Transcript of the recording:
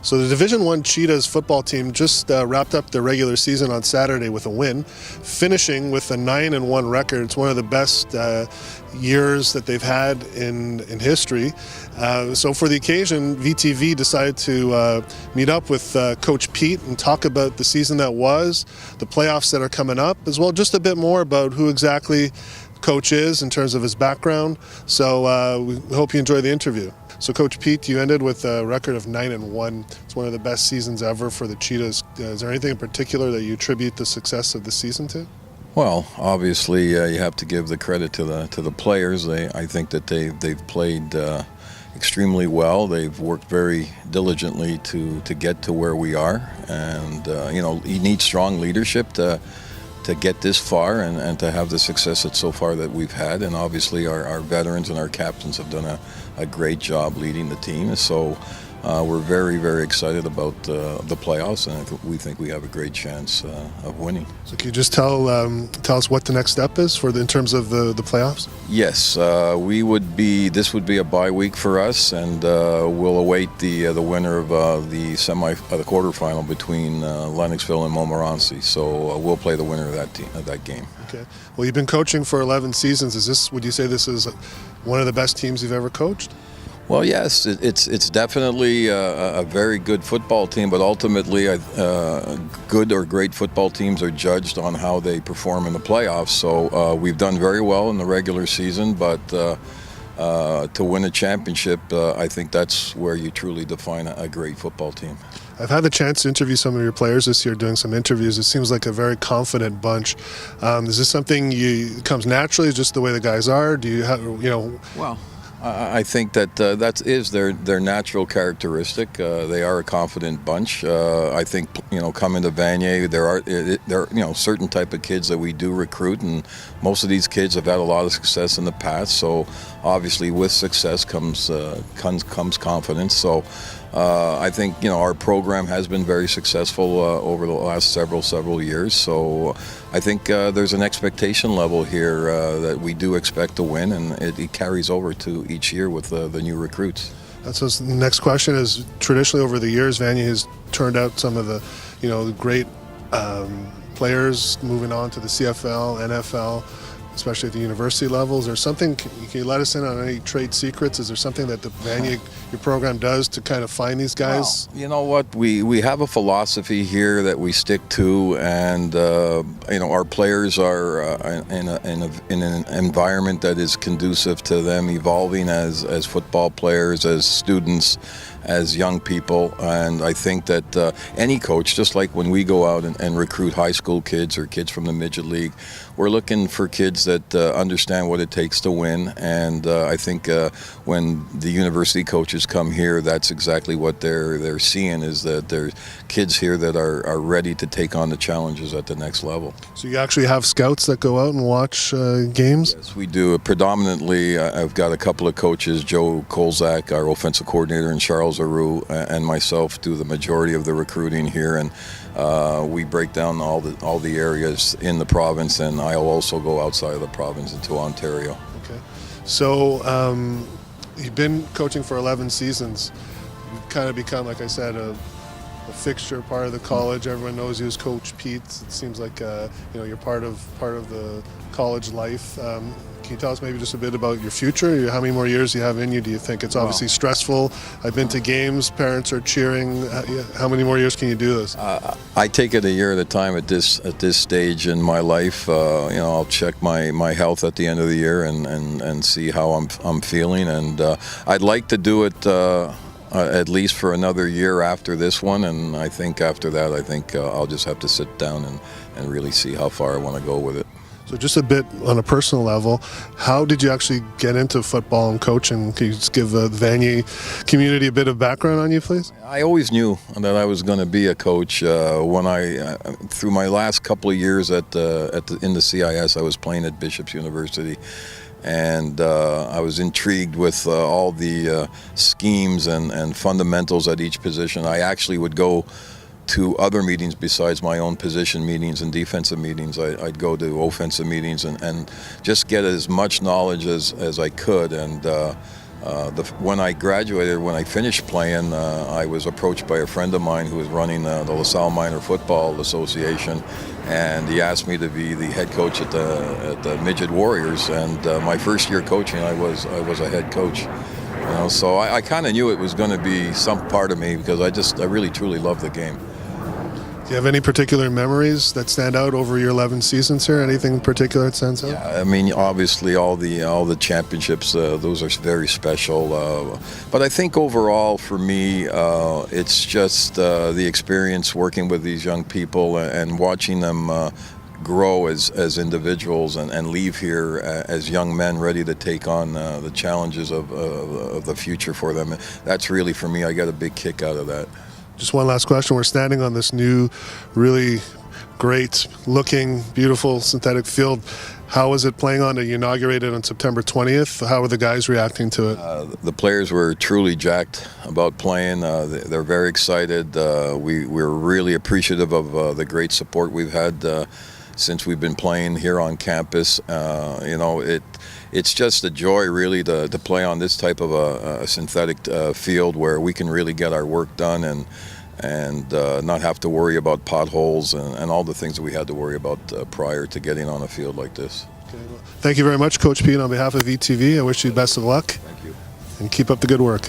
So the Division I Cheetahs football team just wrapped up their regular season on Saturday with a win, finishing with a 9-1 record. It's one of the best years that they've had in history. So for the occasion, VTV decided to meet up with Coach Pete and talk about the season that was, the playoffs that are coming up, as well just a bit more about who exactly Coach is in terms of his background. So we hope you enjoy the interview. So Coach Pete, you ended with a record of 9-1. It's one of the best seasons ever for the Cheetahs. Is there anything in particular that you attribute the success of the season to? Well, obviously, you have to give the credit to the players. I think that they've played extremely well. They've worked very diligently to get to where we are, and you need strong leadership to get this far and to have the success that so far that we've had. And obviously, our veterans and our captains have done a great job leading the team. So we're very, very excited about the playoffs, and we think we have a great chance of winning. So can you just tell us what the next step is in terms of the playoffs? Yes, this would be a bye week for us, and we'll await the winner of the quarterfinal between Lennoxville and Montmorency. So we'll play the winner of that game. Okay. Well, you've been coaching for 11 seasons. Would you say this is one of the best teams you've ever coached? Well, yes, it's definitely a very good football team, but ultimately good or great football teams are judged on how they perform in the playoffs. So we've done very well in the regular season, but to win a championship, I think that's where you truly define a great football team. I've had the chance to interview some of your players this year, doing some interviews. It seems like a very confident bunch. Is this something comes naturally, just the way the guys are? Do you have, Well, I think that is their natural characteristic. They are a confident bunch. I think coming to Vanier, there are certain type of kids that we do recruit, and most of these kids have had a lot of success in the past. So obviously, with success comes confidence. So I think our program has been very successful over the last several years. So I think there's an expectation level here that we do expect to win, and it carries over to each year with the new recruits. So the next question is, traditionally over the years, Vanier has turned out some of the great players moving on to the CFL, NFL, especially at the university level. Is there something, can you let us in on any trade secrets? Is there something that the Vanier, your program, does to kind of find these guys? Well, you know what, we have a philosophy here that we stick to, and our players are in an environment that is conducive to them evolving as football players, as students, as young people. And I think that any coach, just like when we go out and recruit high school kids or kids from the midget league, we're looking for kids that understand what it takes to win. And I think when the university coaches come here, that's exactly what they're seeing, is that there's kids here that are ready to take on the challenges at the next level. So you actually have scouts that go out and watch games? Yes, we do. Predominantly, I've got a couple of coaches, Joe Kolzak, our offensive coordinator, and Charles Aru, and myself do the majority of the recruiting here, and we break down all the areas in the province, and I'll also go outside of the province into Ontario. Okay. So you've been coaching for 11 seasons. You've kind of become, like I said, a fixture, part of the college. Everyone knows you as Coach Pete. It seems like you're part of the college life. Can you tell us maybe just a bit about your future? How many more years you have in you, do you think? It's obviously stressful. I've been to games, parents are cheering. How many more years can you do this? I take it a year at a time at this stage in my life. I'll check my health at the end of the year and see how I'm feeling. And I'd like to do it at least for another year after this one. And I think after that, I'll just have to sit down and really see how far I want to go with it. So just a bit on a personal level, how did you actually get into football and coaching? Can you just give the Vanier community a bit of background on you, please? I always knew that I was going to be a coach. When through my last couple of years in the CIS, I was playing at Bishop's University, and I was intrigued with all the schemes and fundamentals at each position. I actually would go to other meetings besides my own position meetings and defensive meetings. I'd go to offensive meetings and just get as much knowledge as I could. And When I graduated, when I finished playing, I was approached by a friend of mine who was running the LaSalle Minor Football Association, and he asked me to be the head coach at the Midget Warriors. And my first year coaching, I was a head coach. You know, so I kind of knew it was going to be some part of me because I really truly love the game. Do you have any particular memories that stand out over your 11 seasons here? Anything in particular that stands out? Yeah, I mean, obviously all the championships, those are very special. But I think overall for me, it's just the experience working with these young people and watching them grow as individuals and leave here as young men ready to take on the challenges of the future for them. That's really, for me, I get a big kick out of that. Just one last question. We're standing on this new, really great looking, beautiful synthetic field. How was it playing on it? You inaugurated on September 20th. How were the guys reacting to it? The players were truly jacked about playing. They're very excited. We're really appreciative of the great support we've had since we've been playing here on campus. You know, it's just a joy really to play on this type of a synthetic field where we can really get our work done and not have to worry about potholes and all the things that we had to worry about prior to getting on a field like this. Okay, well, thank you very much, Coach Pete. On behalf of VTV, I wish you the best of luck. Thank you. And keep up the good work.